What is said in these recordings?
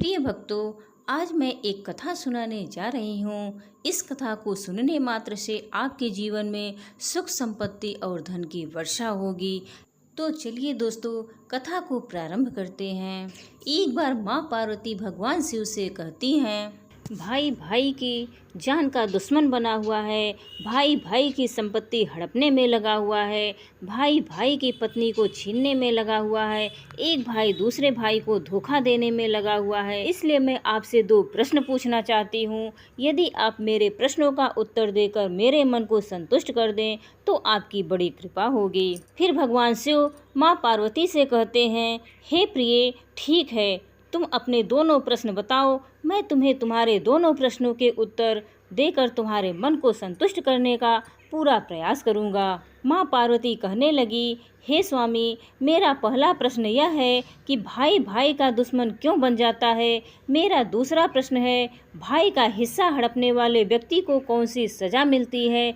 प्रिय भक्तों, आज मैं एक कथा सुनाने जा रही हूँ। इस कथा को सुनने मात्र से आपके जीवन में सुख संपत्ति और धन की वर्षा होगी। तो चलिए दोस्तों, कथा को प्रारंभ करते हैं। एक बार माँ पार्वती भगवान शिव से कहती हैं, भाई भाई की जान का दुश्मन बना हुआ है, भाई भाई की संपत्ति हड़पने में लगा हुआ है, भाई भाई की पत्नी को छीनने में लगा हुआ है, एक भाई दूसरे भाई को धोखा देने में लगा हुआ है। इसलिए मैं आपसे 2 प्रश्न पूछना चाहती हूँ। यदि आप मेरे प्रश्नों का उत्तर देकर मेरे मन को संतुष्ट कर दें तो आपकी बड़ी कृपा होगी। फिर भगवान शिव माँ पार्वती से कहते हैं, हे प्रिय, ठीक है, तुम अपने दोनों प्रश्न बताओ। मैं तुम्हें तुम्हारे दोनों प्रश्नों के उत्तर देकर तुम्हारे मन को संतुष्ट करने का पूरा प्रयास करूंगा। माँ पार्वती कहने लगी, हे स्वामी, मेरा पहला प्रश्न यह है कि भाई भाई का दुश्मन क्यों बन जाता है। मेरा दूसरा प्रश्न है, भाई का हिस्सा हड़पने वाले व्यक्ति को कौन सी सजा मिलती है।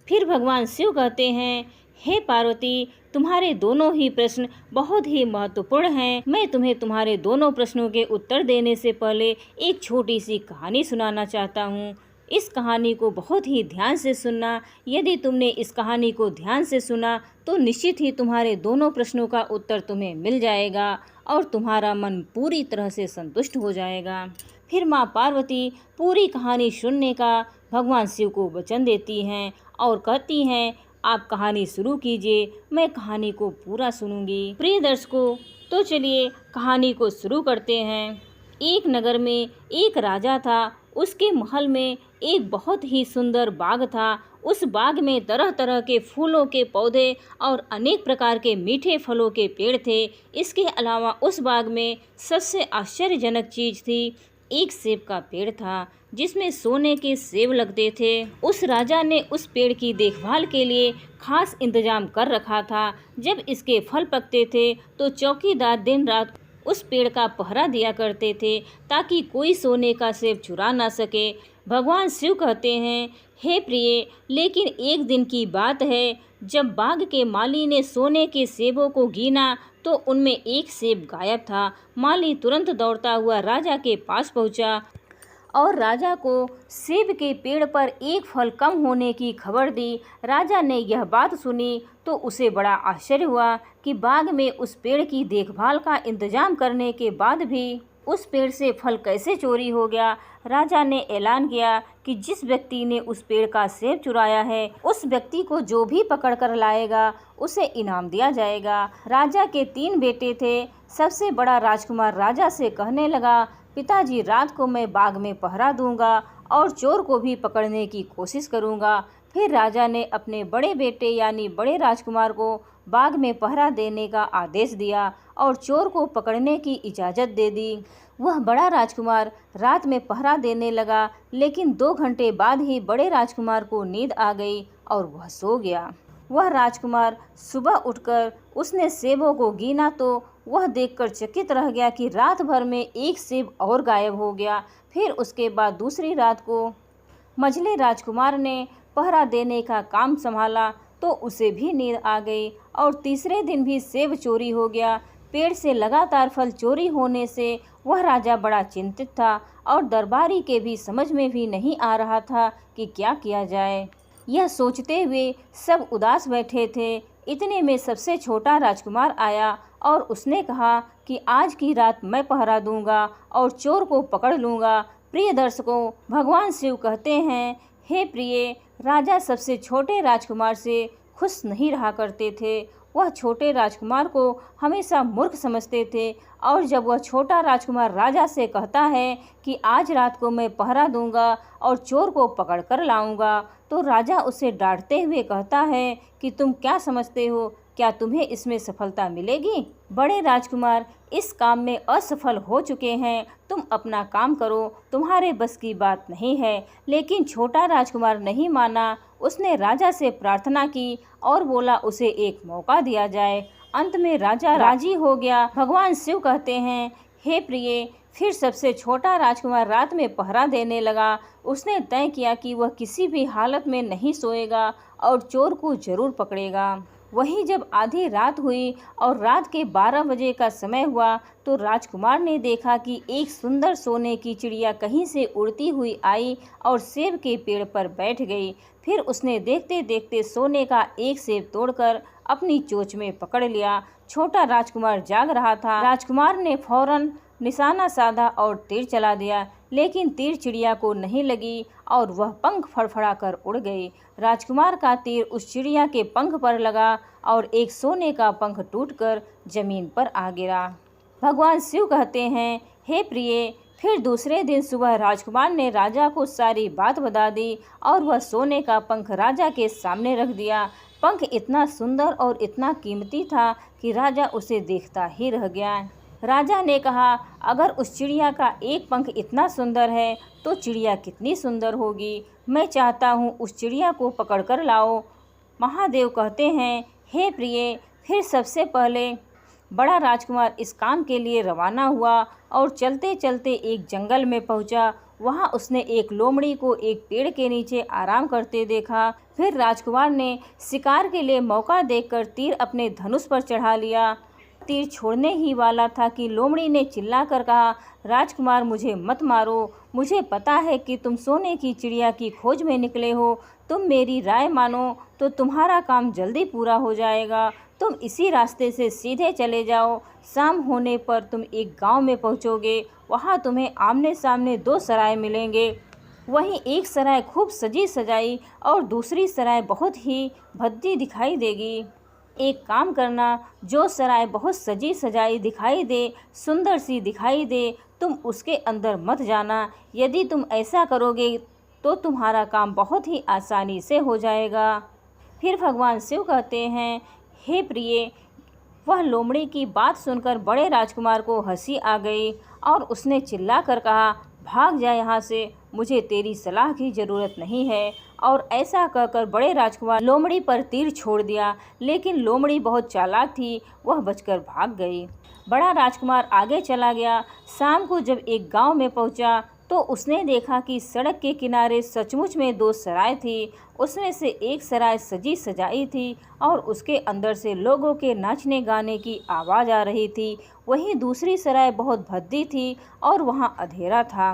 फिर भगवान शिव कहते हैं, हे पार्वती, तुम्हारे दोनों ही प्रश्न बहुत ही महत्वपूर्ण हैं। मैं तुम्हें तुम्हारे दोनों प्रश्नों के उत्तर देने से पहले एक छोटी सी कहानी सुनाना चाहता हूँ। इस कहानी को बहुत ही ध्यान से सुनना। यदि तुमने इस कहानी को ध्यान से सुना तो निश्चित ही तुम्हारे दोनों प्रश्नों का उत्तर तुम्हें मिल जाएगा और तुम्हारा मन पूरी तरह से संतुष्ट हो जाएगा। फिर माँ पार्वती पूरी कहानी सुनने का भगवान शिव को वचन देती हैं और कहती हैं, आप कहानी शुरू कीजिए, मैं कहानी को पूरा सुनूंगी। प्रिय दर्शकों, तो चलिए कहानी को शुरू करते हैं। एक नगर में एक राजा था। उसके महल में एक बहुत ही सुंदर बाग था। उस बाग में तरह तरह के फूलों के पौधे और अनेक प्रकार के मीठे फलों के पेड़ थे। इसके अलावा उस बाग में सबसे आश्चर्यजनक चीज थी, एक सेब का पेड़ था जिसमें सोने के सेब लगते थे। उस राजा ने उस पेड़ की देखभाल के लिए खास इंतजाम कर रखा था। जब इसके फल पकते थे तो चौकीदार दिन रात उस पेड़ का पहरा दिया करते थे ताकि कोई सोने का सेब चुरा ना सके। भगवान शिव कहते हैं, हे प्रिय, लेकिन एक दिन की बात है, जब बाग के माली ने सोने के सेबों को गिना तो उनमें एक सेब गायब था। माली तुरंत दौड़ता हुआ राजा के पास पहुंचा और राजा को सेब के पेड़ पर एक फल कम होने की खबर दी। राजा ने यह बात सुनी तो उसे बड़ा आश्चर्य हुआ कि बाग में उस पेड़ की देखभाल का इंतजाम करने के बाद भी उस पेड़ से फल कैसे चोरी हो गया। राजा ने ऐलान किया कि जिस व्यक्ति ने उस पेड़ का सेब चुराया है, उस व्यक्ति को जो भी पकड़ कर लाएगा उसे इनाम दिया जाएगा। राजा के 3 बेटे थे। सबसे बड़ा राजकुमार राजा से कहने लगा, पिताजी, रात को मैं बाग में पहरा दूंगा और चोर को भी पकड़ने की कोशिश करूंगा। फिर राजा ने अपने बड़े बेटे यानी बड़े राजकुमार को बाग में पहरा देने का आदेश दिया और चोर को पकड़ने की इजाज़त दे दी। वह बड़ा राजकुमार रात में पहरा देने लगा, लेकिन 2 घंटे बाद ही बड़े राजकुमार को नींद आ गई और वह सो गया। वह राजकुमार सुबह उठकर उसने सेबों को गिना तो वह देखकर चकित रह गया कि रात भर में एक सेब और गायब हो गया। फिर उसके बाद दूसरी रात को मझले राजकुमार ने पहरा देने का काम संभाला तो उसे भी नींद आ गई और तीसरे दिन भी सेब चोरी हो गया। पेड़ से लगातार फल चोरी होने से वह राजा बड़ा चिंतित था और दरबारी के भी समझ में भी नहीं आ रहा था कि क्या किया जाए। यह सोचते हुए सब उदास बैठे थे। इतने में सबसे छोटा राजकुमार आया और उसने कहा कि आज की रात मैं पहरा दूंगा और चोर को पकड़ लूंगा। प्रिय दर्शकों, भगवान शिव कहते हैं, हे प्रिय, राजा सबसे छोटे राजकुमार से खुश नहीं रहा करते थे। वह छोटे राजकुमार को हमेशा मूर्ख समझते थे और जब वह छोटा राजकुमार राजा से कहता है कि आज रात को मैं पहरा दूंगा और चोर को पकड़ कर लाऊंगा, तो राजा उसे डांटते हुए कहता है कि तुम क्या समझते हो, क्या तुम्हें इसमें सफलता मिलेगी। बड़े राजकुमार इस काम में असफल हो चुके हैं, तुम अपना काम करो, तुम्हारे बस की बात नहीं है। लेकिन छोटा राजकुमार नहीं माना। उसने राजा से प्रार्थना की और बोला उसे एक मौका दिया जाए। अंत में राजा राजी हो गया। भगवान शिव कहते हैं, हे प्रिय, फिर सबसे छोटा राजकुमार रात में पहरा देने लगा। उसने तय किया कि वह किसी भी हालत में नहीं सोएगा और चोर को जरूर पकड़ेगा। वहीं जब आधी रात हुई और रात के 12 बजे का समय हुआ तो राजकुमार ने देखा कि एक सुंदर सोने की चिड़िया कहीं से उड़ती हुई आई और सेब के पेड़ पर बैठ गई। फिर उसने देखते देखते सोने का एक सेब तोड़कर अपनी चोंच में पकड़ लिया। छोटा राजकुमार जाग रहा था। राजकुमार ने फौरन निशाना साधा और तीर चला दिया, लेकिन तीर चिड़िया को नहीं लगी और वह पंख फड़फड़ाकर उड़ गई। राजकुमार का तीर उस चिड़िया के पंख पर लगा और एक सोने का पंख टूटकर जमीन पर आ गिरा। भगवान शिव कहते हैं, हे प्रिय, फिर दूसरे दिन सुबह राजकुमार ने राजा को सारी बात बता दी और वह सोने का पंख राजा के सामने रख दिया। पंख इतना सुंदर और इतना कीमती था कि राजा उसे देखता ही रह गया। राजा ने कहा, अगर उस चिड़िया का एक पंख इतना सुंदर है तो चिड़िया कितनी सुंदर होगी। मैं चाहता हूँ उस चिड़िया को पकड़ कर लाओ। महादेव कहते हैं, हे प्रिय, फिर सबसे पहले बड़ा राजकुमार इस काम के लिए रवाना हुआ और चलते चलते एक जंगल में पहुंचा। वहां उसने एक लोमड़ी को एक पेड़ के नीचे आराम करते देखा। फिर राजकुमार ने शिकार के लिए मौका देखकर तीर अपने धनुष पर चढ़ा लिया। तीर छोड़ने ही वाला था कि लोमड़ी ने चिल्लाकर कहा, राजकुमार, मुझे मत मारो। मुझे पता है कि तुम सोने की चिड़िया की खोज में निकले हो। तुम मेरी राय मानो तो तुम्हारा काम जल्दी पूरा हो जाएगा। तुम इसी रास्ते से सीधे चले जाओ। शाम होने पर तुम एक गांव में पहुंचोगे। वहां तुम्हें आमने सामने 2 सराय मिलेंगे। वहीं एक सराय खूब सजी सजाई और दूसरी सराय बहुत ही भद्दी दिखाई देगी। एक काम करना, जो सराय बहुत सजी सजाई दिखाई दे, सुंदर सी दिखाई दे, तुम उसके अंदर मत जाना। यदि तुम ऐसा करोगे तो तुम्हारा काम बहुत ही आसानी से हो जाएगा। फिर भगवान शिव कहते हैं, हे प्रिय, वह लोमड़ी की बात सुनकर बड़े राजकुमार को हंसी आ गई और उसने चिल्लाकर कहा, भाग जा यहाँ से, मुझे तेरी सलाह की ज़रूरत नहीं है। और ऐसा कहकर बड़े राजकुमार लोमड़ी पर तीर छोड़ दिया, लेकिन लोमड़ी बहुत चालाक थी, वह बचकर भाग गई। बड़ा राजकुमार आगे चला गया। शाम को जब एक गांव में पहुंचा तो उसने देखा कि सड़क के किनारे सचमुच में 2 सराय थी। उसमें से एक सराय सजी सजाई थी और उसके अंदर से लोगों के नाचने गाने की आवाज़ आ रही थी। वहीं दूसरी सराय बहुत भद्दी थी और वहां अंधेरा था।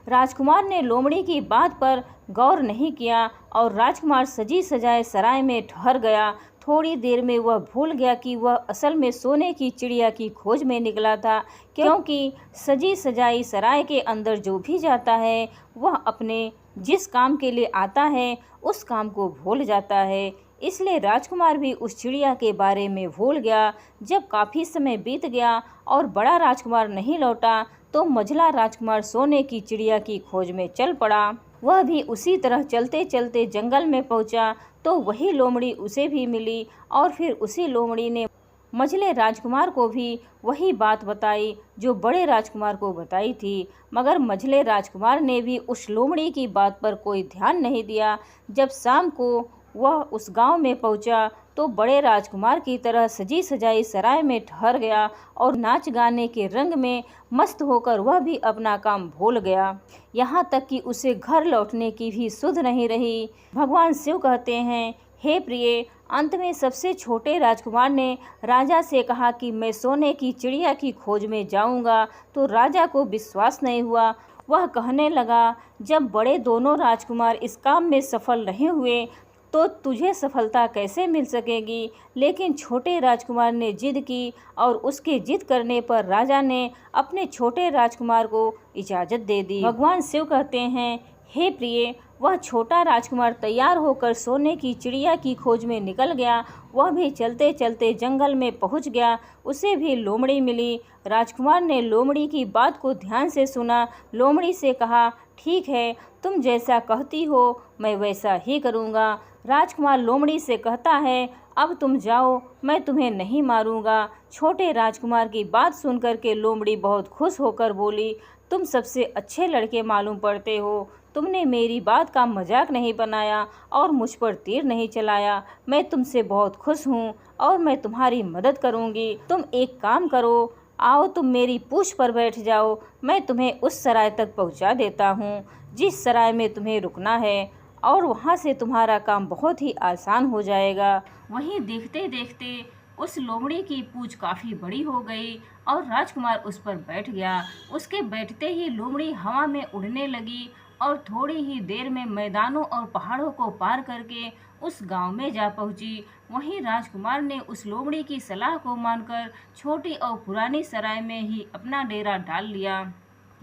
राजकुमार ने लोमड़ी की बात पर गौर नहीं किया और राजकुमार सजी सजाए सराय में ठहर गया। थोड़ी देर में वह भूल गया कि वह असल में सोने की चिड़िया की खोज में निकला था, क्योंकि सजी सजाई सराय के अंदर जो भी जाता है वह अपने जिस काम के लिए आता है उस काम को भूल जाता है। इसलिए राजकुमार भी उस चिड़िया के बारे में भूल गया। जब काफ़ी समय बीत गया और बड़ा राजकुमार नहीं लौटा तो मझला राजकुमार सोने की चिड़िया की खोज में चल पड़ा। वह भी उसी तरह चलते चलते जंगल में पहुंचा तो वही लोमड़ी उसे भी मिली और फिर उसी लोमड़ी ने मझले राजकुमार को भी वही बात बताई जो बड़े राजकुमार को बताई थी। मगर मझले राजकुमार ने भी उस लोमड़ी की बात पर कोई ध्यान नहीं दिया। जब शाम को वह उस गांव में पहुंचा तो बड़े राजकुमार की तरह सजी सजाई सराय में ठहर गया और नाच गाने के रंग में मस्त होकर वह भी अपना काम भूल गया। यहाँ तक कि उसे घर लौटने की भी सुध नहीं रही। भगवान शिव कहते हैं, हे प्रिय, अंत में सबसे छोटे राजकुमार ने राजा से कहा कि मैं सोने की चिड़िया की खोज में जाऊंगा। तो राजा को विश्वास नहीं हुआ। वह कहने लगा, जब बड़े दोनों राजकुमार इस काम में सफल नहीं हुए तो तुझे सफलता कैसे मिल सकेगी। लेकिन छोटे राजकुमार ने जिद की और उसके जिद करने पर राजा ने अपने छोटे राजकुमार को इजाज़त दे दी। भगवान शिव कहते हैं, हे प्रिय, वह छोटा राजकुमार तैयार होकर सोने की चिड़िया की खोज में निकल गया। वह भी चलते चलते जंगल में पहुंच गया। उसे भी लोमड़ी मिली। राजकुमार ने लोमड़ी की बात को ध्यान से सुना। लोमड़ी से कहा, ठीक है, तुम जैसा कहती हो मैं वैसा ही करूँगा। राजकुमार लोमड़ी से कहता है, अब तुम जाओ, मैं तुम्हें नहीं मारूंगा। छोटे राजकुमार की बात सुनकर के लोमड़ी बहुत खुश होकर बोली, तुम सबसे अच्छे लड़के मालूम पड़ते हो। तुमने मेरी बात का मजाक नहीं बनाया और मुझ पर तीर नहीं चलाया। मैं तुमसे बहुत खुश हूँ और मैं तुम्हारी मदद करूँगी। तुम एक काम करो, आओ तुम मेरी पूँछ पर बैठ जाओ। मैं तुम्हें उस सराय तक पहुँचा देता हूँ जिस सराय में तुम्हें रुकना है। और वहाँ से तुम्हारा काम बहुत ही आसान हो जाएगा। वहीं देखते देखते उस लोमड़ी की पूंछ काफी बड़ी हो गई और राजकुमार उस पर बैठ गया। उसके बैठते ही लोमड़ी हवा में उड़ने लगी और थोड़ी ही देर में मैदानों और पहाड़ों को पार करके उस गांव में जा पहुंची। वहीं राजकुमार ने उस लोमड़ी की सलाह को मानकर छोटी और पुरानी सराय में ही अपना डेरा डाल लिया।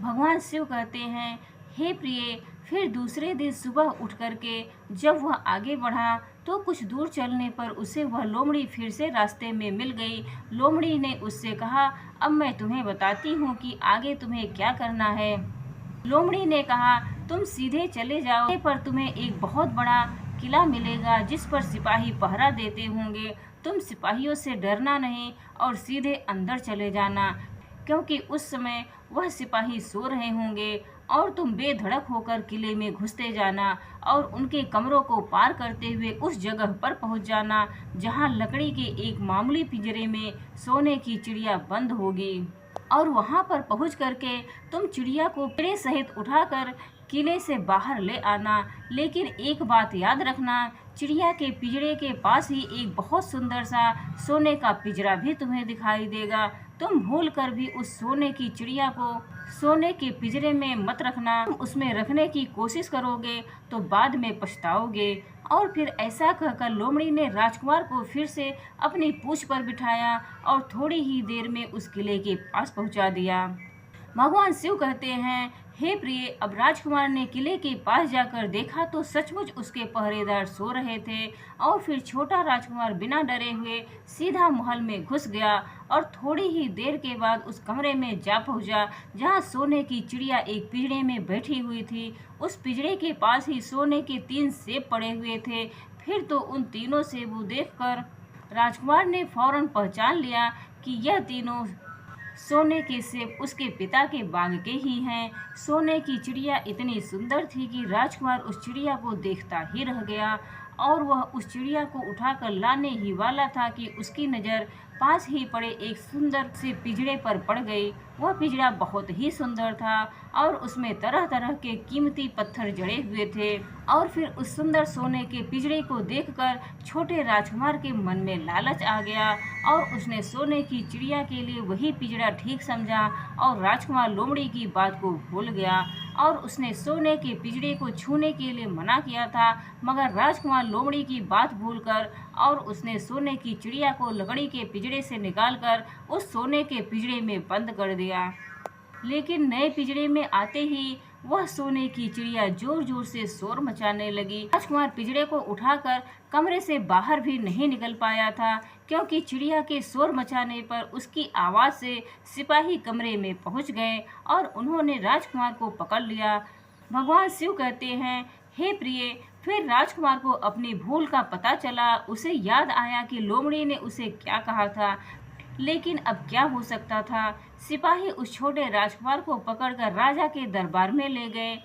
भगवान शिव कहते हैं, हे प्रिय, फिर दूसरे दिन सुबह उठ करके जब वह आगे बढ़ा तो कुछ दूर चलने पर उसे वह लोमड़ी फिर से रास्ते में मिल गई। लोमड़ी ने उससे कहा, अब मैं तुम्हें बताती हूँ कि आगे तुम्हें क्या करना है। लोमड़ी ने कहा, तुम सीधे चले जाओ पर तुम्हें एक बहुत बड़ा किला मिलेगा जिस पर सिपाही पहरा देते होंगे। तुम सिपाहियों से डरना नहीं और सीधे अंदर चले जाना, क्योंकि उस समय वह सिपाही सो रहे होंगे और तुम बेधड़क होकर किले में घुसते जाना और उनके कमरों को पार करते हुए उस जगह पर पहुंच जाना जहां लकड़ी के एक मामूली पिंजरे में सोने की चिड़िया बंद होगी। और वहां पर पहुंच करके तुम चिड़िया को पिंजरे सहित उठाकर किले से बाहर ले आना। लेकिन एक बात याद रखना, चिड़िया के पिंजरे के पास ही एक बहुत सुंदर सा सोने का पिंजरा भी तुम्हें दिखाई देगा। तुम भूल कर भी उस सोने की चिड़िया को सोने के पिंजरे में मत रखना। तुम उसमें रखने की कोशिश करोगे तो बाद में पछताओगे। और फिर ऐसा कहकर लोमड़ी ने राजकुमार को फिर से अपनी पूंछ पर बिठाया और थोड़ी ही देर में उस किले के पास पहुंचा दिया। भगवान शिव कहते हैं, हे प्रिय, अब राजकुमार ने किले के पास जाकर देखा तो सचमुच उसके पहरेदार सो रहे थे। और फिर छोटा राजकुमार बिना डरे हुए सीधा महल में घुस गया और थोड़ी ही देर के बाद उस कमरे में जा पहुंचा जहां सोने की चिड़िया एक पिंजरे में बैठी हुई थी। उस पिंजरे के पास ही सोने के 3 सेब पड़े हुए थे। फिर तो उन तीनों सेबों देखकर राजकुमार ने फौरन पहचान लिया कि यह तीनों सोने के सेब उसके पिता के बाग के ही हैं। सोने की चिड़िया इतनी सुंदर थी कि राजकुमार उस चिड़िया को देखता ही रह गया और वह उस चिड़िया को उठाकर लाने ही वाला था कि उसकी नज़र पास ही पड़े एक सुंदर से पिंजरे पर पड़ गई। वह पिंजरा बहुत ही सुंदर था और उसमें तरह तरह के कीमती पत्थर जड़े हुए थे। और फिर उस सुंदर सोने के पिंजरे को देखकर छोटे राजकुमार के मन में लालच आ गया और उसने सोने की चिड़िया के लिए वही पिंजरा ठीक समझा और राजकुमार लोमड़ी की बात को भूल गया और उसने सोने के पिंजरे को छूने के लिए मना किया था। मगर राजकुमार लोमड़ी की बात भूलकर और उसने सोने की चिड़िया को लकड़ी के पिंजरे से निकालकर उस सोने के पिंजरे में बंद कर दिया। लेकिन नए पिंजरे में आते ही वह सोने की चिड़िया जोर जोर से शोर मचाने लगी। राजकुमार पिंजरे को उठाकर कमरे से बाहर भी नहीं निकल पाया था, क्योंकि चिड़िया के शोर मचाने पर उसकी आवाज़ से सिपाही कमरे में पहुंच गए और उन्होंने राजकुमार को पकड़ लिया। भगवान शिव कहते हैं, हे प्रिय, फिर राजकुमार को अपनी भूल का पता चला। उसे याद आया कि लोमड़ी ने उसे क्या कहा था। लेकिन अब क्या हो सकता था। सिपाही उस छोटे राजकुमार को पकड़कर राजा के दरबार में ले गए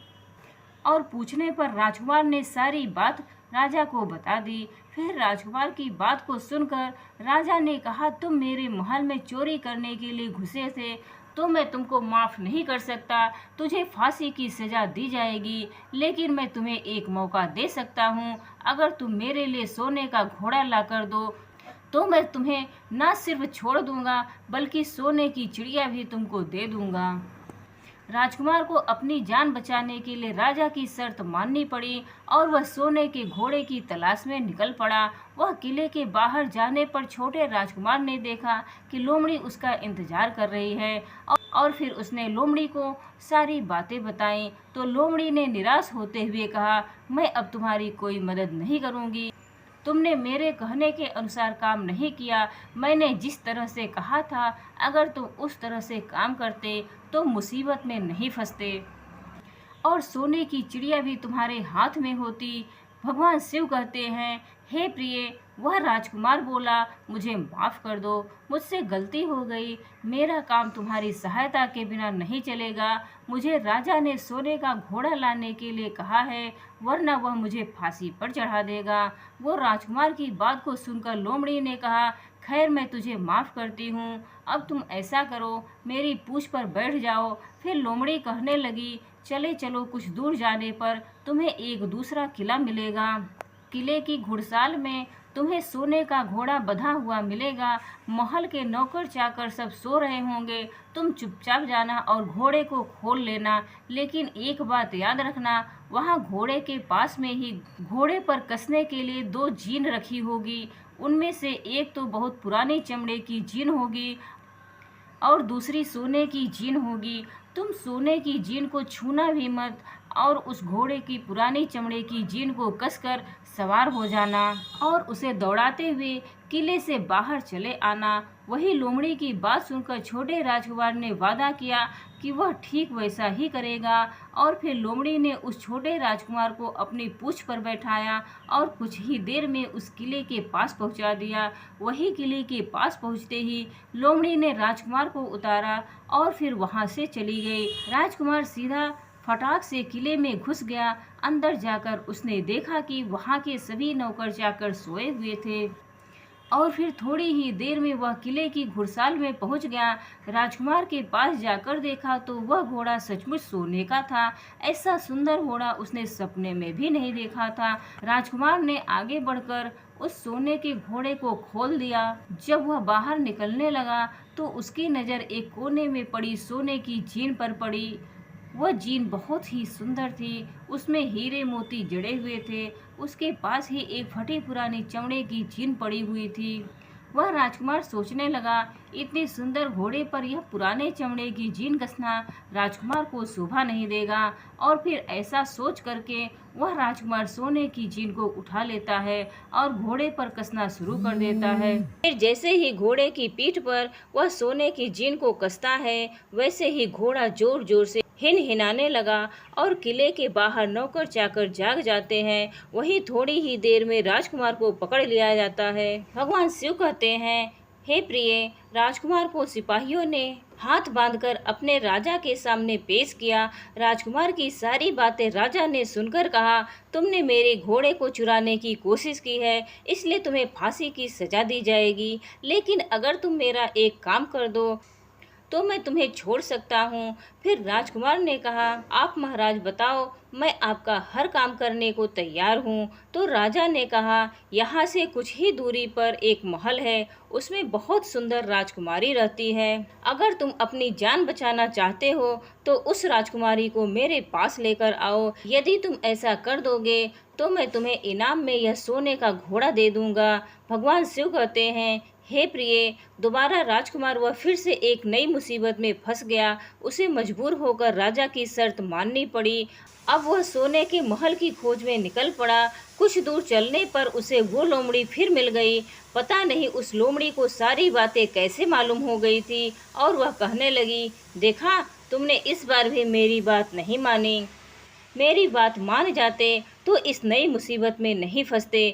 और पूछने पर राजकुमार ने सारी बात राजा को बता दी। फिर राजकुमार की बात को सुनकर राजा ने कहा, तुम मेरे महल में चोरी करने के लिए घुसे थे तो मैं तुमको माफ़ नहीं कर सकता। तुझे फांसी की सज़ा दी जाएगी, लेकिन मैं तुम्हें एक मौका दे सकता हूँ। अगर तुम मेरे लिए सोने का घोड़ा ला कर दो तो मैं तुम्हें न सिर्फ छोड़ दूंगा बल्कि सोने की चिड़िया भी तुमको दे दूंगा। राजकुमार को अपनी जान बचाने के लिए राजा की शर्त माननी पड़ी और वह सोने के घोड़े की तलाश में निकल पड़ा। वह किले के बाहर जाने पर छोटे राजकुमार ने देखा कि लोमड़ी उसका इंतजार कर रही है और फिर उसने लोमड़ी को सारी बातें बताईं। तो लोमड़ी ने निराश होते हुए कहा, मैं अब तुम्हारी कोई मदद नहीं करूँगी। तुमने मेरे कहने के अनुसार काम नहीं किया। मैंने जिस तरह से कहा था, अगर तुम उस तरह से काम करते तो मुसीबत में नहीं फंसते और सोने की चिड़िया भी तुम्हारे हाथ में होती। भगवान शिव कहते हैं, हे प्रिय, वह राजकुमार बोला, मुझे माफ कर दो, मुझसे गलती हो गई। मेरा काम तुम्हारी सहायता के बिना नहीं चलेगा। मुझे राजा ने सोने का घोड़ा लाने के लिए कहा है, वरना वह मुझे फांसी पर चढ़ा देगा। वो राजकुमार की बात को सुनकर लोमड़ी ने कहा, खैर मैं तुझे माफ करती हूँ। अब तुम ऐसा करो, मेरी पूंछ पर बैठ जाओ। फिर लोमड़ी कहने लगी, चले चलो, कुछ दूर जाने पर तुम्हें एक दूसरा किला मिलेगा। किले की घुड़साल में तुम्हें सोने का घोड़ा बंधा हुआ मिलेगा। महल के नौकर चाकर सब सो रहे होंगे। तुम चुपचाप जाना और घोड़े को खोल लेना। लेकिन एक बात याद रखना, वहाँ घोड़े के पास में ही घोड़े पर कसने के लिए 2 जीन रखी होगी। उनमें से एक तो बहुत पुरानी चमड़े की जीन होगी और दूसरी सोने की जीन होगी। तुम सोने की जीन को छूना भी मत और उस घोड़े की पुरानी चमड़े की जीन को कसकर सवार हो जाना और उसे दौड़ाते हुए किले से बाहर चले आना। वही लोमड़ी की बात सुनकर छोटे राजकुमार ने वादा किया कि वह ठीक वैसा ही करेगा और फिर लोमड़ी ने उस छोटे राजकुमार को अपनी पूंछ पर बैठाया और कुछ ही देर में उस किले के पास पहुंचा दिया। वही किले के पास पहुंचते ही लोमड़ी ने राजकुमार को उतारा और फिर वहां से चली गई। राजकुमार सीधा फटाक से किले में घुस गया। अंदर जाकर उसने देखा कि वहां के सभी नौकर चाकर सोए हुए थे और फिर थोड़ी ही देर में वह किले की घुड़साल में पहुंच गया। राजकुमार के पास जाकर देखा तो वह घोड़ा सचमुच सोने का था। ऐसा सुंदर घोड़ा उसने सपने में भी नहीं देखा था। राजकुमार ने आगे बढ़कर उस सोने के घोड़े को खोल दिया। जब वह बाहर निकलने लगा तो उसकी नज़र एक कोने में पड़ी सोने की जीन पर पड़ी। वह जीन बहुत ही सुंदर थी, उसमें हीरे मोती जड़े हुए थे। उसके पास ही एक फटी पुरानी चमड़े की जीन पड़ी हुई थी। वह राजकुमार सोचने लगा, इतने सुंदर घोड़े पर यह पुराने चमड़े की जीन कसना राजकुमार को शोभा नहीं देगा। और फिर ऐसा सोच करके वह राजकुमार सोने की जीन को उठा लेता है और घोड़े पर कसना शुरू कर देता है। फिर जैसे ही घोड़े की पीठ पर वह सोने की जीन को कसता है, वैसे ही घोड़ा जोर जोर से हिनहिनाने लगा और किले के बाहर नौकर चाकर जाग जाते हैं। वहीं थोड़ी ही देर में राजकुमार को पकड़ लिया जाता है। भगवान शिव कहते हैं, हे प्रिय, राजकुमार को सिपाहियों ने हाथ बांधकर अपने राजा के सामने पेश किया। राजकुमार की सारी बातें राजा ने सुनकर कहा, तुमने मेरे घोड़े को चुराने की कोशिश की है, इसलिए तुम्हें फांसी की सजा दी जाएगी। लेकिन अगर तुम मेरा एक काम कर दो तो मैं तुम्हें छोड़ सकता हूँ। फिर राजकुमार ने कहा, आप महाराज बताओ, मैं आपका हर काम करने को तैयार हूँ। तो राजा ने कहा, यहाँ से कुछ ही दूरी पर एक महल है, उसमें बहुत सुंदर राजकुमारी रहती है। अगर तुम अपनी जान बचाना चाहते हो तो उस राजकुमारी को मेरे पास लेकर आओ। यदि तुम ऐसा कर दोगे तो मैं तुम्हें इनाम में यह सोने का घोड़ा दे दूंगा। भगवान शिव कहते हैं, हे प्रिय, दोबारा राजकुमार वह फिर से एक नई मुसीबत में फंस गया। उसे मजबूर होकर राजा की शर्त माननी पड़ी। अब वह सोने के महल की खोज में निकल पड़ा। कुछ दूर चलने पर उसे वो लोमड़ी फिर मिल गई। पता नहीं उस लोमड़ी को सारी बातें कैसे मालूम हो गई थी और वह कहने लगी, देखा, तुमने इस बार भी मेरी बात नहीं मानी। मेरी बात मान जाते तो इस नई मुसीबत में नहीं फंसते।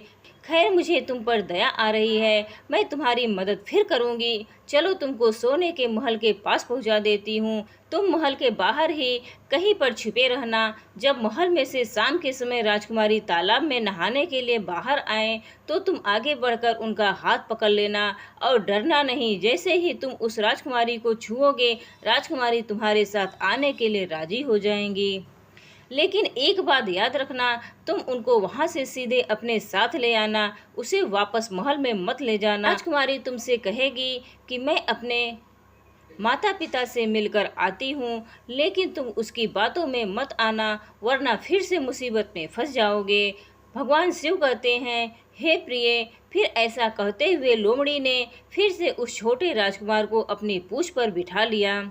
खैर, मुझे तुम पर दया आ रही है, मैं तुम्हारी मदद फिर करूंगी। चलो, तुमको सोने के महल के पास पहुंचा देती हूँ। तुम महल के बाहर ही कहीं पर छिपे रहना। जब महल में से शाम के समय राजकुमारी तालाब में नहाने के लिए बाहर आए तो तुम आगे बढ़कर उनका हाथ पकड़ लेना और डरना नहीं। जैसे ही तुम उस राजकुमारी को छुओगे, राजकुमारी तुम्हारे साथ आने के लिए राजी हो जाएंगी। लेकिन एक बात याद रखना, तुम उनको वहां से सीधे अपने साथ ले आना, उसे वापस महल में मत ले जाना। राजकुमारी तुमसे कहेगी कि मैं अपने माता पिता से मिलकर आती हूँ, लेकिन तुम उसकी बातों में मत आना, वरना फिर से मुसीबत में फंस जाओगे। भगवान शिव कहते हैं, हे प्रिय, फिर ऐसा कहते हुए लोमड़ी ने फिर से उस छोटे राजकुमार को अपनी पूंछ पर बिठा लिया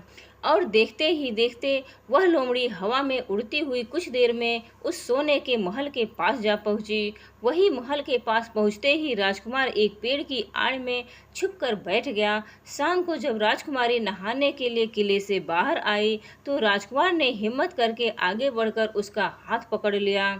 और देखते ही देखते वह लोमड़ी हवा में उड़ती हुई कुछ देर में उस सोने के महल के पास जा पहुंची। वही महल के पास पहुंचते ही राजकुमार एक पेड़ की आड़ में छुपकर बैठ गया। शाम को जब राजकुमारी नहाने के लिए किले से बाहर आई तो राजकुमार ने हिम्मत करके आगे बढ़कर उसका हाथ पकड़ लिया।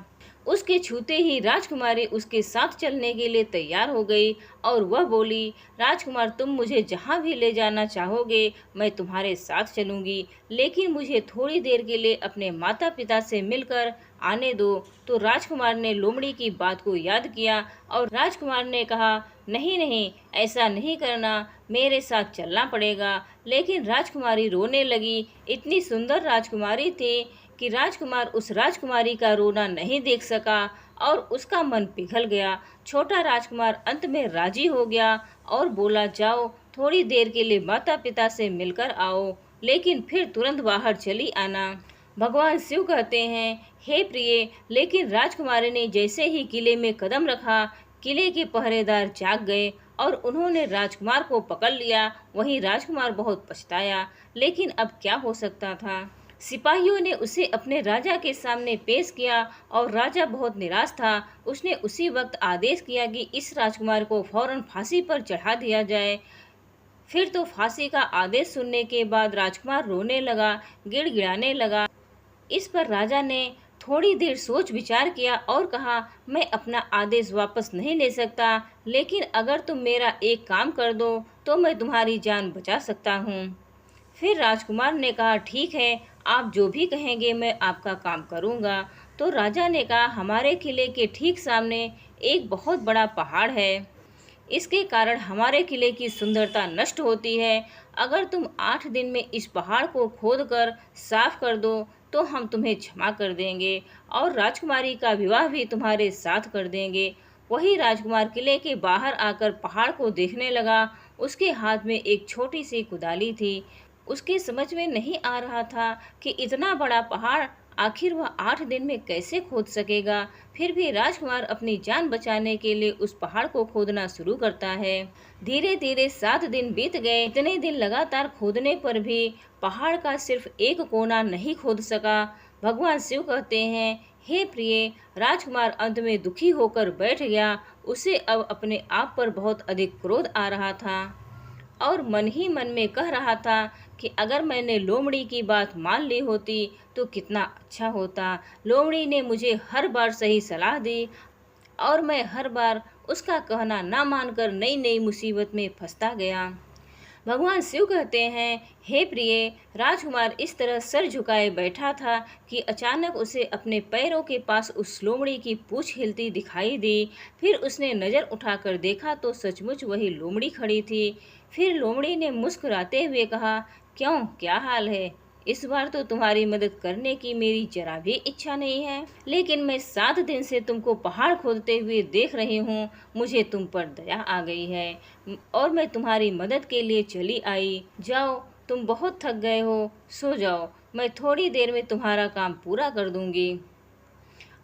उसके छूते ही राजकुमारी उसके साथ चलने के लिए तैयार हो गई और वह बोली, राजकुमार तुम मुझे जहाँ भी ले जाना चाहोगे मैं तुम्हारे साथ चलूंगी, लेकिन मुझे थोड़ी देर के लिए अपने माता पिता से मिलकर आने दो। तो राजकुमार ने लोमड़ी की बात को याद किया और राजकुमार ने कहा, नहीं नहीं, ऐसा नहीं करना, मेरे साथ चलना पड़ेगा। लेकिन राजकुमारी रोने लगी। इतनी सुंदर राजकुमारी थी कि राजकुमार उस राजकुमारी का रोना नहीं देख सका और उसका मन पिघल गया। छोटा राजकुमार अंत में राजी हो गया और बोला, जाओ थोड़ी देर के लिए माता पिता से मिलकर आओ, लेकिन फिर तुरंत बाहर चली आना। भगवान शिव कहते हैं, हे प्रिय, लेकिन राजकुमारी ने जैसे ही किले में कदम रखा, किले के पहरेदार जाग गए और उन्होंने राजकुमार को पकड़ लिया। वहीं राजकुमार बहुत पछताया, लेकिन अब क्या हो सकता था। सिपाहियों ने उसे अपने राजा के सामने पेश किया और राजा बहुत निराश था। उसने उसी वक्त आदेश किया कि इस राजकुमार को फौरन फांसी पर चढ़ा दिया जाए। फिर तो फांसी का आदेश सुनने के बाद राजकुमार रोने लगा, गिड़गिड़ाने लगा। इस पर राजा ने थोड़ी देर सोच विचार किया और कहा, मैं अपना आदेश वापस नहीं ले सकता, लेकिन अगर तुम मेरा एक काम कर दो तो मैं तुम्हारी जान बचा सकता हूँ। फिर राजकुमार ने कहा, ठीक है, आप जो भी कहेंगे मैं आपका काम करूँगा। तो राजा ने कहा, हमारे किले के ठीक सामने एक बहुत बड़ा पहाड़ है। इसके कारण हमारे किले की सुंदरता नष्ट होती है। अगर तुम 8 दिन में इस पहाड़ को खोदकर साफ कर दो तो हम तुम्हें क्षमा कर देंगे और राजकुमारी का विवाह भी तुम्हारे साथ कर देंगे। वही राजकुमार किले के बाहर आकर पहाड़ को देखने लगा। उसके हाथ में एक छोटी सी कुदाली थी। उसके समझ में नहीं आ रहा था कि इतना बड़ा पहाड़ आखिर वह 8 दिन में कैसे खोद सकेगा। फिर भी राजकुमार अपनी जान बचाने के लिए उस पहाड़ को खोदना शुरू करता है। धीरे धीरे 7 दिन बीत गए। इतने दिन लगातार खोदने पर भी पहाड़ का सिर्फ एक कोना नहीं खोद सका। भगवान शिव कहते हैं, हे प्रिय, राजकुमार अंत में दुखी होकर बैठ गया। उसे अब अपने आप पर बहुत अधिक क्रोध आ रहा था और मन ही मन में कह रहा था कि अगर मैंने लोमड़ी की बात मान ली होती तो कितना अच्छा होता। लोमड़ी ने मुझे हर बार सही सलाह दी और मैं हर बार उसका कहना ना मानकर नई नई मुसीबत में फंसता गया। भगवान शिव कहते हैं, हे प्रिय, राजकुमार इस तरह सर झुकाए बैठा था कि अचानक उसे अपने पैरों के पास उस लोमड़ी की पूंछ हिलती दिखाई दी। फिर उसने नज़र उठाकर देखा तो सचमुच वही लोमड़ी खड़ी थी। फिर लोमड़ी ने मुस्कुराते हुए कहा, क्यों, क्या हाल है? इस बार तो तुम्हारी मदद करने की मेरी जरा भी इच्छा नहीं है, लेकिन मैं 7 दिन से तुमको पहाड़ खोदते हुए देख रही हूँ। मुझे तुम पर दया आ गई है और मैं तुम्हारी मदद के लिए चली आई। जाओ, तुम बहुत थक गए हो, सो जाओ, मैं थोड़ी देर में तुम्हारा काम पूरा कर दूंगी।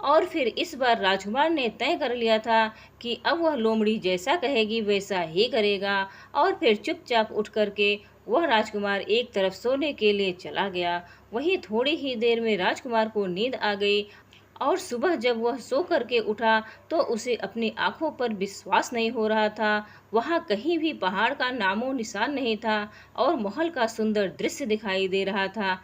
और फिर इस बार राजकुमार ने तय कर लिया था कि अब वह लोमड़ी जैसा कहेगी वैसा ही करेगा। और फिर चुपचाप उठ करके वह राजकुमार एक तरफ सोने के लिए चला गया। वहीं थोड़ी ही देर में राजकुमार को नींद आ गई और सुबह जब वह सो करके उठा तो उसे अपनी आंखों पर विश्वास नहीं हो रहा था। वहाँ कहीं भी पहाड़ का नामो निशान नहीं था और महल का सुंदर दृश्य दिखाई दे रहा था।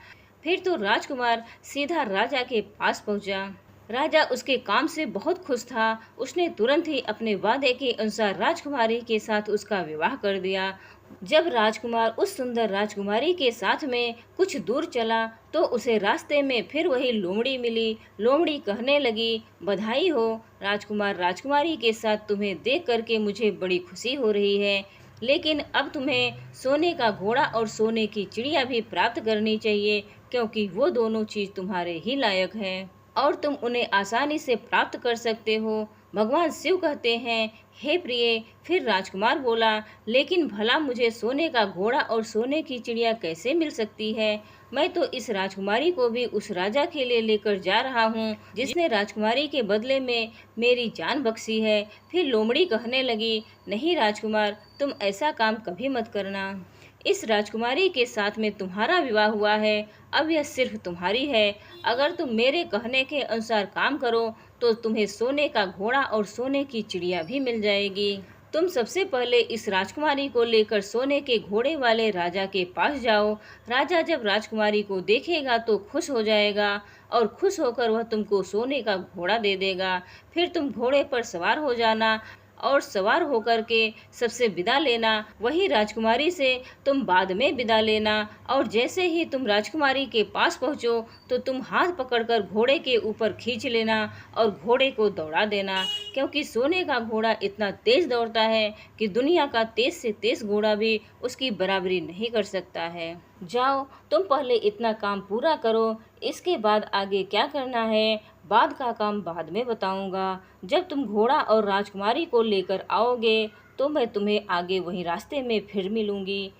फिर तो राजकुमार सीधा राजा के पास पहुंचा। राजा उसके काम से बहुत खुश था। उसने तुरंत ही अपने वादे के अनुसार राजकुमारी के साथ उसका विवाह कर दिया। जब राजकुमार उस सुंदर राजकुमारी के साथ में कुछ दूर चला तो उसे रास्ते में फिर वही लोमड़ी मिली। लोमड़ी कहने लगी, बधाई हो राजकुमार, राजकुमारी के साथ तुम्हें देख करके मुझे बड़ी खुशी हो रही है, लेकिन अब तुम्हें सोने का घोड़ा और सोने की चिड़िया भी प्राप्त करनी चाहिए, क्योंकि वो दोनों चीज तुम्हारे ही लायक हैं और तुम उन्हें आसानी से प्राप्त कर सकते हो। भगवान शिव कहते हैं, हे प्रिय, फिर राजकुमार बोला, लेकिन भला मुझे सोने का घोड़ा और सोने की चिड़िया कैसे मिल सकती है? मैं तो इस राजकुमारी को भी उस राजा के लिए लेकर जा रहा हूँ जिसने राजकुमारी के बदले में मेरी जान बख्शी है। फिर लोमड़ी कहने लगी, नहीं राजकुमार, तुम ऐसा काम कभी मत करना। इस राजकुमारी के साथ में तुम्हारा विवाह हुआ है, अब यह सिर्फ तुम्हारी है। अगर तुम मेरे कहने के अनुसार काम करो तो तुम्हें सोने का घोड़ा और सोने की चिड़िया भी मिल जाएगी। तुम सबसे पहले इस राजकुमारी को लेकर सोने के घोड़े वाले राजा के पास जाओ। राजा जब राजकुमारी को देखेगा तो खुश हो जाएगा और खुश होकर वह तुमको सोने का घोड़ा दे देगा। फिर तुम घोड़े पर सवार हो जाना और सवार होकर के सबसे विदा लेना। वही राजकुमारी से तुम बाद में विदा लेना। और जैसे ही तुम राजकुमारी के पास पहुंचो तो तुम हाथ पकड़कर घोड़े के ऊपर खींच लेना और घोड़े को दौड़ा देना, क्योंकि सोने का घोड़ा इतना तेज दौड़ता है कि दुनिया का तेज से तेज घोड़ा भी उसकी बराबरी नहीं कर सकता है। जाओ, तुम पहले इतना काम पूरा करो, इसके बाद आगे क्या करना है बाद का काम बाद में बताऊंगा। जब तुम घोड़ा और राजकुमारी को लेकर आओगे तो मैं तुम्हें आगे वही रास्ते में फिर मिलूंगी।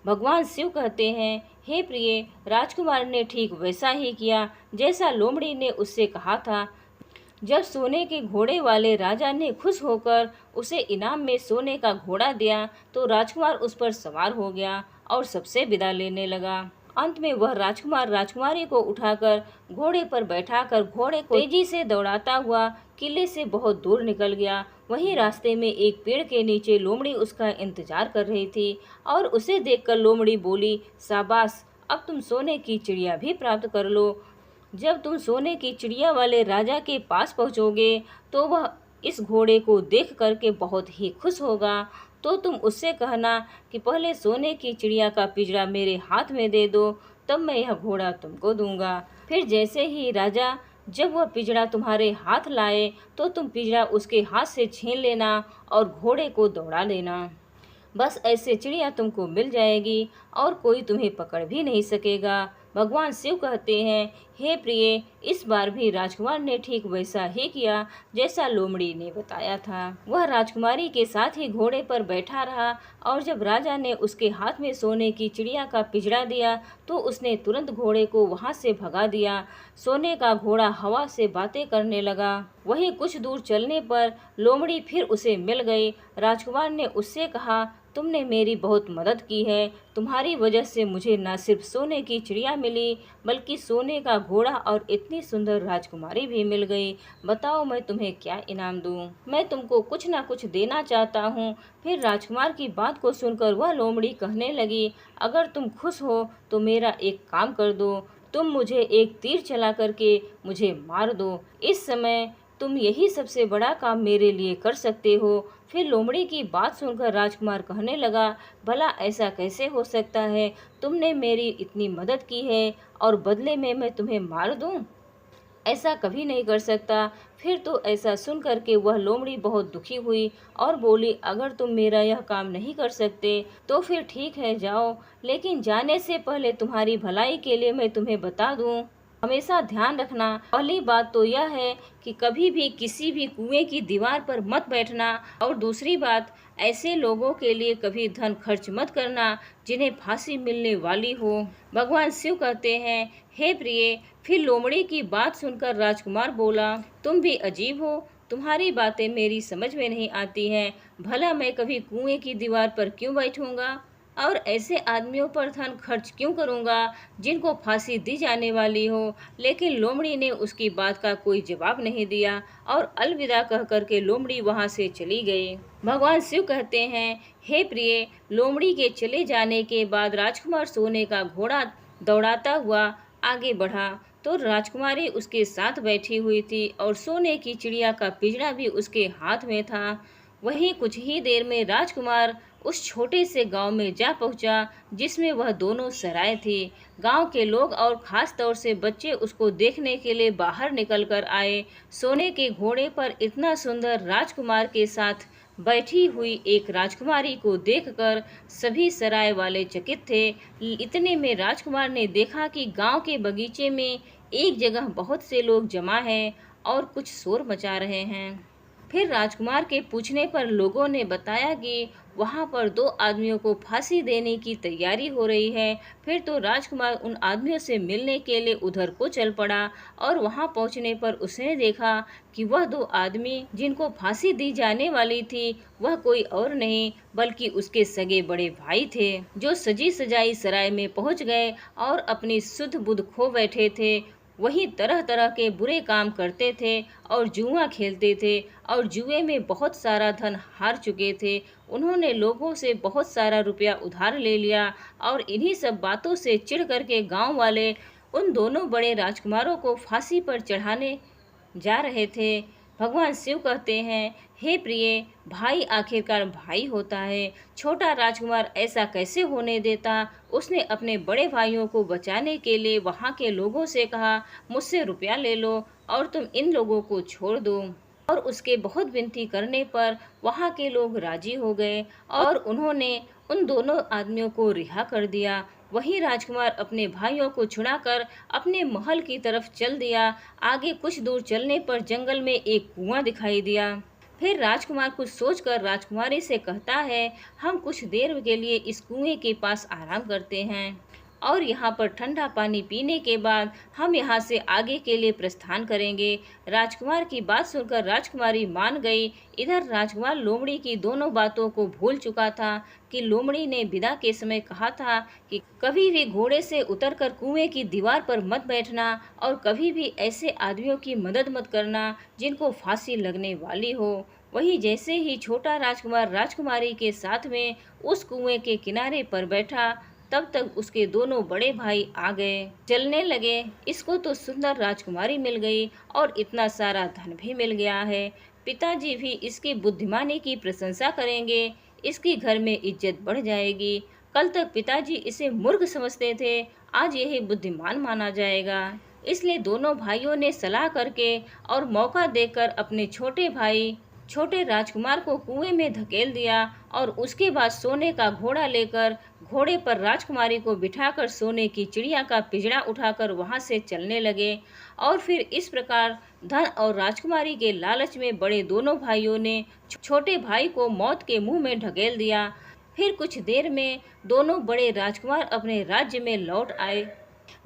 भगवान शिव कहते हैं, हे प्रिय, राजकुमार ने ठीक वैसा ही किया जैसा लोमड़ी ने उससे कहा था। जब सोने के घोड़े वाले राजा ने खुश होकर उसे इनाम में सोने का घोड़ा दिया तो राजकुमार उस पर सवार हो गया और सबसे विदा लेने लगा। अंत में वह राजकुमार राजकुमारी को उठाकर घोड़े पर बैठाकर घोड़े को तेजी से दौड़ाता हुआ किले से बहुत दूर निकल गया। वहीं रास्ते में एक पेड़ के नीचे लोमड़ी उसका इंतजार कर रही थी और उसे देखकर लोमड़ी बोली, शाबाश, अब तुम सोने की चिड़िया भी प्राप्त कर लो। जब तुम सोने की चिड़िया वाले राजा के पास पहुंचोगे तो वह इस घोड़े को देख करके बहुत ही खुश होगा। तो तुम उससे कहना कि पहले सोने की चिड़िया का पिंजरा मेरे हाथ में दे दो, तब मैं यह घोड़ा तुमको दूंगा। फिर जैसे ही राजा जब वह पिंजरा तुम्हारे हाथ लाए तो तुम पिंजरा उसके हाथ से छीन लेना और घोड़े को दौड़ा देना। बस ऐसे चिड़िया तुमको मिल जाएगी और कोई तुम्हें पकड़ भी नहीं सकेगा। भगवान शिव कहते हैं, हे प्रिय, इस बार भी राजकुमार ने ठीक वैसा ही किया जैसा लोमड़ी ने बताया था। वह राजकुमारी के साथ ही घोड़े पर बैठा रहा और जब राजा ने उसके हाथ में सोने की चिड़िया का पिंजरा दिया तो उसने तुरंत घोड़े को वहां से भगा दिया। सोने का घोड़ा हवा से बातें करने लगा। वहीं कुछ दूर चलने पर लोमड़ी फिर उसे मिल गई। राजकुमार ने उससे कहा, तुमने मेरी बहुत मदद की है। तुम्हारी वजह से मुझे न सिर्फ सोने की चिड़िया मिली बल्कि सोने का घोड़ा और इतनी सुंदर राजकुमारी भी मिल गई। बताओ मैं तुम्हें क्या इनाम दूं? मैं तुमको कुछ ना कुछ देना चाहता हूँ। फिर राजकुमार की बात को सुनकर वह लोमड़ी कहने लगी, अगर तुम खुश हो तो मेरा एक काम कर दो, तुम मुझे एक तीर चला करके मुझे मार दो। इस समय तुम यही सबसे बड़ा काम मेरे लिए कर सकते हो। फिर लोमड़ी की बात सुनकर राजकुमार कहने लगा, भला ऐसा कैसे हो सकता है? तुमने मेरी इतनी मदद की है और बदले में मैं तुम्हें मार दूं? ऐसा कभी नहीं कर सकता। फिर तो ऐसा सुन करके वह लोमड़ी बहुत दुखी हुई और बोली, अगर तुम मेरा यह काम नहीं कर सकते तो फिर ठीक है, जाओ, लेकिन जाने से पहले तुम्हारी भलाई के लिए मैं तुम्हें बता दूं, हमेशा ध्यान रखना। पहली बात तो यह है कि कभी भी किसी भी कुएं की दीवार पर मत बैठना और दूसरी बात, ऐसे लोगों के लिए कभी धन खर्च मत करना जिन्हें फांसी मिलने वाली हो। भगवान शिव कहते हैं, हे प्रिय, फिर लोमड़ी की बात सुनकर राजकुमार बोला, तुम भी अजीब हो, तुम्हारी बातें मेरी समझ में नहीं आती हैं। भला मैं कभी कुएं की दीवार पर क्यों बैठूंगा और ऐसे आदमियों पर धन खर्च क्यों करूंगा जिनको फांसी दी जाने वाली हो। लेकिन लोमड़ी ने उसकी बात का कोई जवाब नहीं दिया और अलविदा कह करके लोमड़ी वहां से चली गई। भगवान शिव कहते हैं, हे प्रिय, लोमड़ी के चले जाने के बाद राजकुमार सोने का घोड़ा दौड़ाता हुआ आगे बढ़ा तो राजकुमारी उसके साथ बैठी हुई थी और सोने की चिड़िया का पिंजरा भी उसके हाथ में था। वहीं कुछ ही देर में राजकुमार उस छोटे से गांव में जा पहुंचा जिसमें वह दोनों सराय थी। गांव के लोग और खास तौर से बच्चे उसको देखने के लिए बाहर निकल कर आए। सोने के घोड़े पर इतना सुंदर राजकुमार के साथ बैठी हुई एक राजकुमारी को देखकर सभी सराय वाले चकित थे। इतने में राजकुमार ने देखा कि गांव के बगीचे में एक जगह बहुत से लोग जमा हैं और कुछ शोर मचा रहे हैं। फिर राजकुमार के पूछने पर लोगों ने बताया कि वहां पर दो आदमियों को फांसी देने की तैयारी हो रही है। फिर तो राजकुमार उन आदमियों से मिलने के लिए उधर को चल पड़ा और वहां पहुंचने पर उसने देखा कि वह दो आदमी जिनको फांसी दी जाने वाली थी वह कोई और नहीं बल्कि उसके सगे बड़े भाई थे, जो सजी सजाई सराय में पहुंच गए और अपनी सुध बुध खो बैठे थे। वही तरह तरह के बुरे काम करते थे और जुआ खेलते थे और जुए में बहुत सारा धन हार चुके थे। उन्होंने लोगों से बहुत सारा रुपया उधार ले लिया और इन्हीं सब बातों से चिढ़ करके गांव वाले उन दोनों बड़े राजकुमारों को फांसी पर चढ़ाने जा रहे थे। भगवान शिव कहते हैं, हे प्रिय, भाई आखिरकार भाई होता है। छोटा राजकुमार ऐसा कैसे होने देता। उसने अपने बड़े भाइयों को बचाने के लिए वहाँ के लोगों से कहा, मुझसे रुपया ले लो और तुम इन लोगों को छोड़ दो। और उसके बहुत विनती करने पर वहाँ के लोग राजी हो गए और उन्होंने उन दोनों आदमियों को रिहा कर दिया। वही राजकुमार अपने भाइयों को छुड़ाकर अपने महल की तरफ चल दिया। आगे कुछ दूर चलने पर जंगल में एक कुआं दिखाई दिया। फिर राजकुमार कुछ सोचकर राजकुमारी से कहता है, हम कुछ देर के लिए इस कुएं के पास आराम करते हैं और यहाँ पर ठंडा पानी पीने के बाद हम यहाँ से आगे के लिए प्रस्थान करेंगे। राजकुमार की बात सुनकर राजकुमारी मान गई। इधर राजकुमार लोमड़ी की दोनों बातों को भूल चुका था कि लोमड़ी ने विदा के समय कहा था कि कभी भी घोड़े से उतरकर कुएं की दीवार पर मत बैठना और कभी भी ऐसे आदमियों की मदद मत करना जिनको फांसी लगने वाली हो। वही जैसे ही छोटा राजकुमार राजकुमारी के साथ में उस कुएं के किनारे पर बैठा, तब तक उसके दोनों बड़े भाई आ गए। चलने लगे, इसको तो सुंदर राजकुमारी मिल गई और इतना सारा धन भी मिल गया है। पिताजी भी इसकी बुद्धिमानी की प्रशंसा करेंगे, इसकी घर में इज्जत बढ़ जाएगी। कल तक पिताजी इसे मूर्ख समझते थे, आज यही बुद्धिमान माना जाएगा। इसलिए दोनों भाइयों ने सलाह करके और मौका देकर अपने छोटे राजकुमार को कुएं में धकेल दिया और उसके बाद सोने का घोड़ा लेकर घोड़े पर राजकुमारी को बिठाकर सोने की चिड़िया का पिंजरा उठाकर वहां से चलने लगे। और फिर इस प्रकार धन और राजकुमारी के लालच में बड़े दोनों भाइयों ने छोटे भाई को मौत के मुंह में ढकेल दिया। फिर कुछ देर में दोनों बड़े राजकुमार अपने राज्य में लौट आए।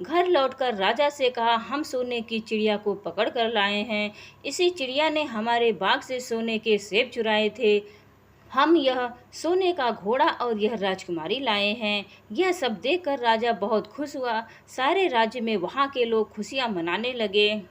घर लौटकर राजा से कहा, हम सोने की चिड़िया को पकड़ कर लाए हैं। इसी चिड़िया ने हमारे बाग से सोने के सेब चुराए थे। हम यह सोने का घोड़ा और यह राजकुमारी लाए हैं। यह सब देखकर राजा बहुत खुश हुआ। सारे राज्य में वहाँ के लोग खुशियाँ मनाने लगे।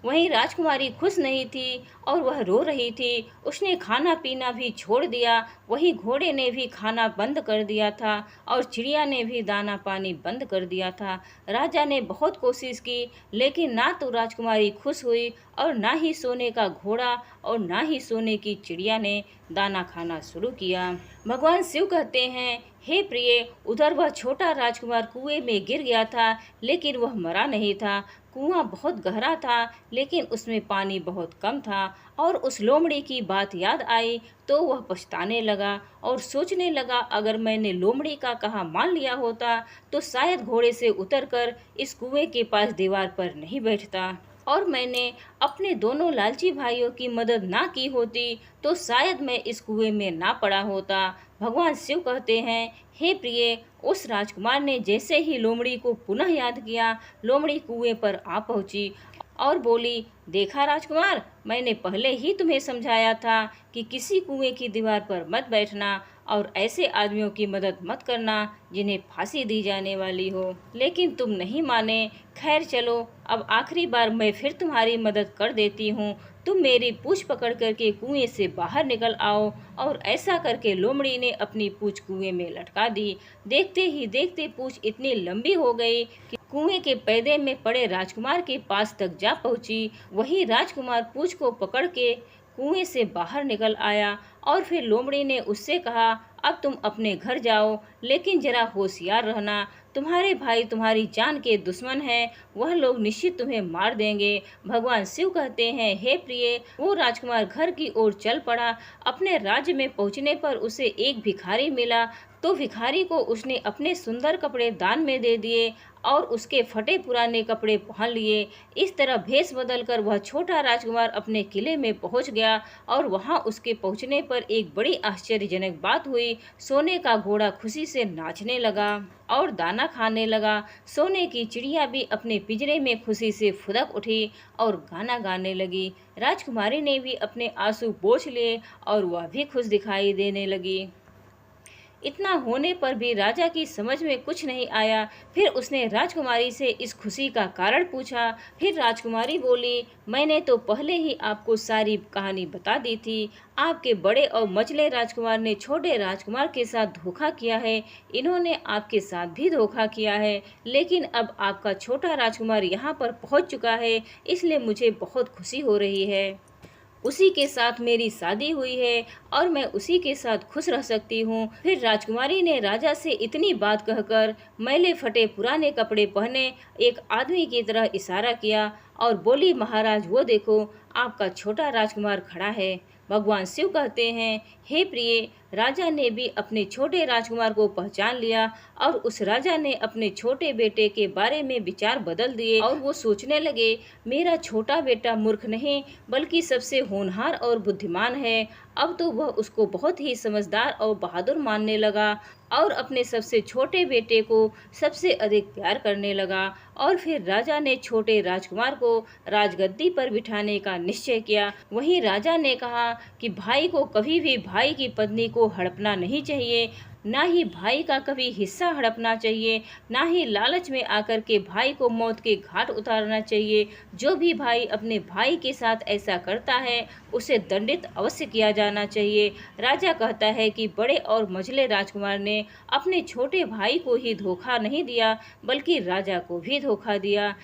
वहीं राजकुमारी खुश नहीं थी और वह रो रही थी। उसने खाना पीना भी छोड़ दिया। वहीं घोड़े ने भी खाना बंद कर दिया था और चिड़िया ने भी दाना पानी बंद कर दिया था। राजा ने बहुत कोशिश की, लेकिन ना तो राजकुमारी खुश हुई और ना ही सोने का घोड़ा और ना ही सोने की चिड़िया ने दाना खाना शुरू किया। भगवान शिव कहते हैं, हे प्रिय, उधर वह छोटा राजकुमार कुएं में गिर गया था, लेकिन वह मरा नहीं था। कुआं बहुत गहरा था, लेकिन उसमें पानी बहुत कम था। और उस लोमड़ी की बात याद आई तो वह पछताने लगा और सोचने लगा, अगर मैंने लोमड़ी का कहा मान लिया होता तो शायद घोड़े से उतरकर इस कुएं के पास दीवार पर नहीं बैठता और मैंने अपने दोनों लालची भाइयों की मदद ना की होती तो शायद मैं इस कुएं में ना पड़ा होता। भगवान शिव कहते हैं, हे प्रिय, उस राजकुमार ने जैसे ही लोमड़ी को पुनः याद किया, लोमड़ी कुएं पर आ पहुंची और बोली, देखा राजकुमार, मैंने पहले ही तुम्हें समझाया था कि किसी कुएं की दीवार पर मत बैठना और ऐसे आदमियों की मदद मत करना जिन्हें फांसी दी जाने वाली हो, लेकिन तुम नहीं माने। खैर चलो, अब आखिरी बार मैं फिर तुम्हारी मदद कर देती हूँ। तुम मेरी पूंछ पकड़ करके कुएं से बाहर निकल आओ। और ऐसा करके लोमड़ी ने अपनी पूंछ कुएं में लटका दी। देखते ही देखते पूंछ इतनी लंबी हो गई कि कुएं के पैदे में पड़े राजकुमार के पास तक जा पहुंची। वही राजकुमार पूंछ को पकड़ के कुएं से बाहर निकल आया और फिर लोमड़ी ने उससे कहा, अब तुम अपने घर जाओ, लेकिन जरा होशियार रहना। तुम्हारे भाई तुम्हारी जान के दुश्मन हैं, वह लोग निश्चित तुम्हें मार देंगे। भगवान शिव कहते हैं, हे प्रिय, वो राजकुमार घर की ओर चल पड़ा। अपने राज्य में पहुंचने पर उसे एक भिखारी मिला तो भिखारी को उसने अपने सुंदर कपड़े दान में दे दिए और उसके फटे पुराने कपड़े पहन लिए। इस तरह भेष बदलकर वह छोटा राजकुमार अपने किले में पहुंच गया और वहां उसके पहुंचने पर एक बड़ी आश्चर्यजनक बात हुई। सोने का घोड़ा खुशी से नाचने लगा और दाना खाने लगा। सोने की चिड़िया भी अपने पिंजरे में खुशी से फुदक उठी और गाना गाने लगी। राजकुमारी ने भी अपने आंसू पोंछ लिए और वह भी खुश दिखाई देने लगी। इतना होने पर भी राजा की समझ में कुछ नहीं आया। फिर उसने राजकुमारी से इस खुशी का कारण पूछा। फिर राजकुमारी बोली, मैंने तो पहले ही आपको सारी कहानी बता दी थी। आपके बड़े और मझले राजकुमार ने छोटे राजकुमार के साथ धोखा किया है। इन्होंने आपके साथ भी धोखा किया है, लेकिन अब आपका छोटा राजकुमार यहाँ पर पहुँच चुका है, इसलिए मुझे बहुत खुशी हो रही है। उसी के साथ मेरी शादी हुई है और मैं उसी के साथ खुश रह सकती हूँ। फिर राजकुमारी ने राजा से इतनी बात कहकर मैले फटे पुराने कपड़े पहने एक आदमी की तरह इशारा किया और बोली, महाराज वो देखो, आपका छोटा राजकुमार खड़ा है। भगवान शिव कहते हैं, हे प्रिय, राजा ने भी अपने छोटे राजकुमार को पहचान लिया और उस राजा ने अपने छोटे बेटे के बारे में विचार बदल दिए और वो सोचने लगे, मेरा छोटा बेटा मूर्ख नहीं बल्कि सबसे होनहार और बुद्धिमान है। अब तो वह उसको बहुत ही समझदार और बहादुर मानने लगा और अपने सबसे छोटे बेटे को सबसे अधिक प्यार करने लगा। और फिर राजा ने छोटे राजकुमार को राजगद्दी पर बिठाने का निश्चय किया। वहीं राजा ने कहा कि भाई को कभी भी भाई की पत्नी को हड़पना नहीं चाहिए, ना ही भाई का कभी हिस्सा हड़पना चाहिए, ना ही लालच में आकर के भाई को मौत के घाट उतारना चाहिए। जो भी भाई अपने भाई के साथ ऐसा करता है उसे दंडित अवश्य किया जाना चाहिए। राजा कहता है कि बड़े और मझले राजकुमार ने अपने छोटे भाई को ही धोखा नहीं दिया बल्कि राजा को भी धोखा दिया।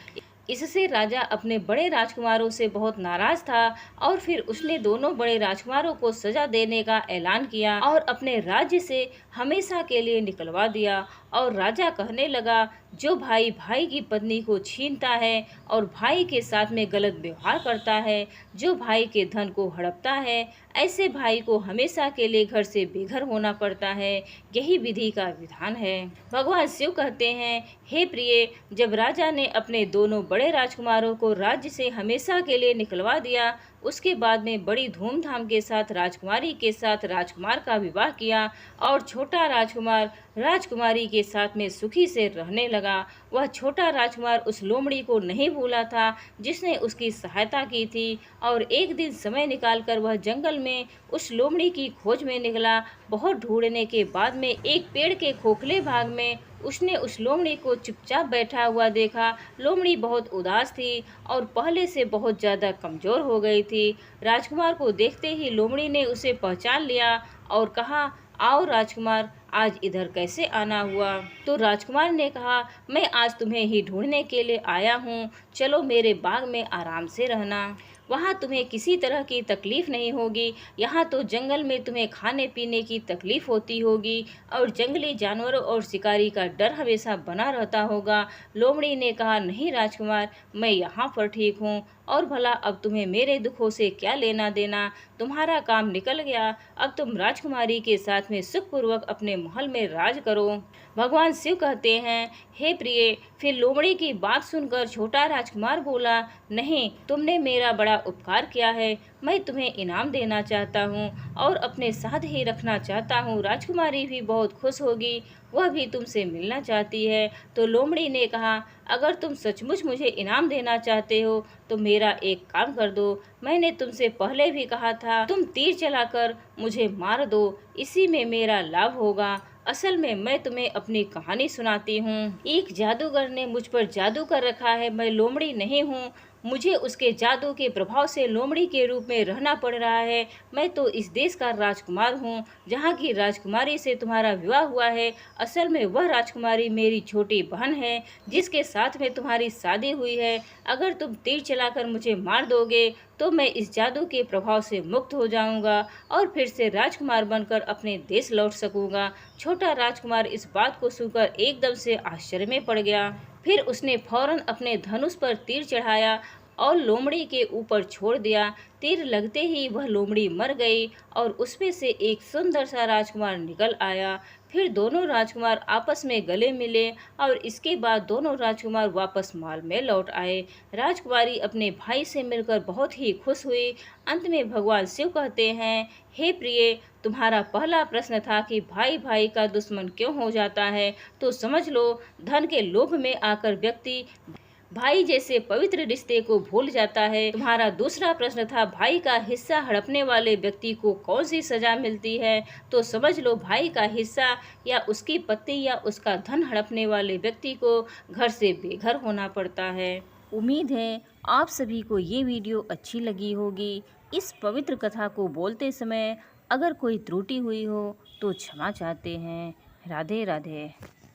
इससे राजा अपने बड़े राजकुमारों से बहुत नाराज था और फिर उसने दोनों बड़े राजकुमारों को सजा देने का ऐलान किया और अपने राज्य से हमेशा के लिए निकलवा दिया। और राजा कहने लगा, जो भाई भाई की पत्नी को छीनता है और भाई के साथ में गलत व्यवहार करता है, जो भाई के धन को हड़पता है, ऐसे भाई को हमेशा के लिए घर से बेघर होना पड़ता है। यही विधि का विधान है। भगवान शिव कहते हैं, हे प्रिय, जब राजा ने अपने दोनों बड़े राजकुमारों को राज्य से हमेशा के लिए निकलवा दिया, उसके बाद में बड़ी धूमधाम के साथ राजकुमारी के साथ राजकुमार का विवाह किया और छोटा राजकुमार राजकुमारी के साथ में सुखी से रहने लगा। वह छोटा राजकुमार उस लोमड़ी को नहीं भूला था जिसने उसकी सहायता की थी और एक दिन समय निकालकर वह जंगल में उस लोमड़ी की खोज में निकला। बहुत ढूंढने के बाद में एक पेड़ के खोखले भाग में उसने उस लोमड़ी को चुपचाप बैठा हुआ देखा। लोमड़ी बहुत उदास थी और पहले से बहुत ज़्यादा कमज़ोर हो गई थी। राजकुमार को देखते ही लोमड़ी ने उसे पहचान लिया और कहा, आओ राजकुमार, आज इधर कैसे आना हुआ? तो राजकुमार ने कहा, मैं आज तुम्हें ही ढूंढने के लिए आया हूँ। चलो मेरे बाग में आराम से रहना, वहाँ तुम्हें किसी तरह की तकलीफ़ नहीं होगी। यहाँ तो जंगल में तुम्हें खाने पीने की तकलीफ़ होती होगी और जंगली जानवरों और शिकारी का डर हमेशा बना रहता होगा। लोमड़ी ने कहा, नहीं राजकुमार, मैं यहाँ पर ठीक हूँ और भला अब तुम्हें मेरे दुखों से क्या लेना देना? तुम्हारा काम निकल गया, अब तुम राजकुमारी के साथ में सुखपूर्वक अपने महल में राज करो। भगवान शिव कहते हैं, हे प्रिय, फिर लोमड़ी की बात सुनकर छोटा राजकुमार बोला, नहीं, तुमने मेरा बड़ा उपकार किया है, मैं तुम्हें इनाम देना चाहता हूँ और अपने साथ ही रखना चाहता हूँ। राजकुमारी भी बहुत खुश होगी, वह भी तुमसे मिलना चाहती है। तो लोमड़ी ने कहा, अगर तुम सचमुच मुझे इनाम देना चाहते हो तो मेरा एक काम कर दो। मैंने तुमसे पहले भी कहा था, तुम तीर चलाकर मुझे मार दो, इसी में मेरा लाभ होगा। असल में मैं तुम्हें अपनी कहानी सुनाती हूँ। एक जादूगर ने मुझ पर जादू कर रखा है। मैं लोमड़ी नहीं हूँ, मुझे उसके जादू के प्रभाव से लोमड़ी के रूप में रहना पड़ रहा है। मैं तो इस देश का राजकुमार हूँ जहाँ की राजकुमारी से तुम्हारा विवाह हुआ है। असल में वह राजकुमारी मेरी छोटी बहन है जिसके साथ में तुम्हारी शादी हुई है। अगर तुम तीर चलाकर मुझे मार दोगे तो मैं इस जादू के प्रभाव से मुक्त हो जाऊंगा और फिर से राजकुमार बनकर अपने देश लौट सकूंगा। छोटा राजकुमार इस बात को सुनकर एकदम से आश्चर्य में पड़ गया। फिर उसने फौरन अपने धनुष पर तीर चढ़ाया और लोमड़ी के ऊपर छोड़ दिया। तीर लगते ही वह लोमड़ी मर गई और उसमें से एक सुंदर सा राजकुमार निकल आया। फिर दोनों राजकुमार आपस में गले मिले और इसके बाद दोनों राजकुमार वापस महल में लौट आए। राजकुमारी अपने भाई से मिलकर बहुत ही खुश हुई। अंत में भगवान शिव कहते हैं, हे प्रिय, तुम्हारा पहला प्रश्न था कि भाई भाई का दुश्मन क्यों हो जाता है, तो समझ लो, धन के लोभ में आकर व्यक्ति भाई जैसे पवित्र रिश्ते को भूल जाता है। तुम्हारा दूसरा प्रश्न था भाई का हिस्सा हड़पने वाले व्यक्ति को कौन सी सजा मिलती है। तो समझ लो भाई का हिस्सा या उसकी पत्नी या उसका धन हड़पने वाले व्यक्ति को घर से बेघर होना पड़ता है। उम्मीद है आप सभी को ये वीडियो अच्छी लगी होगी। इस पवित्र कथा को बोलते समय अगर कोई त्रुटि हुई हो तो क्षमा चाहते हैं। राधे राधे।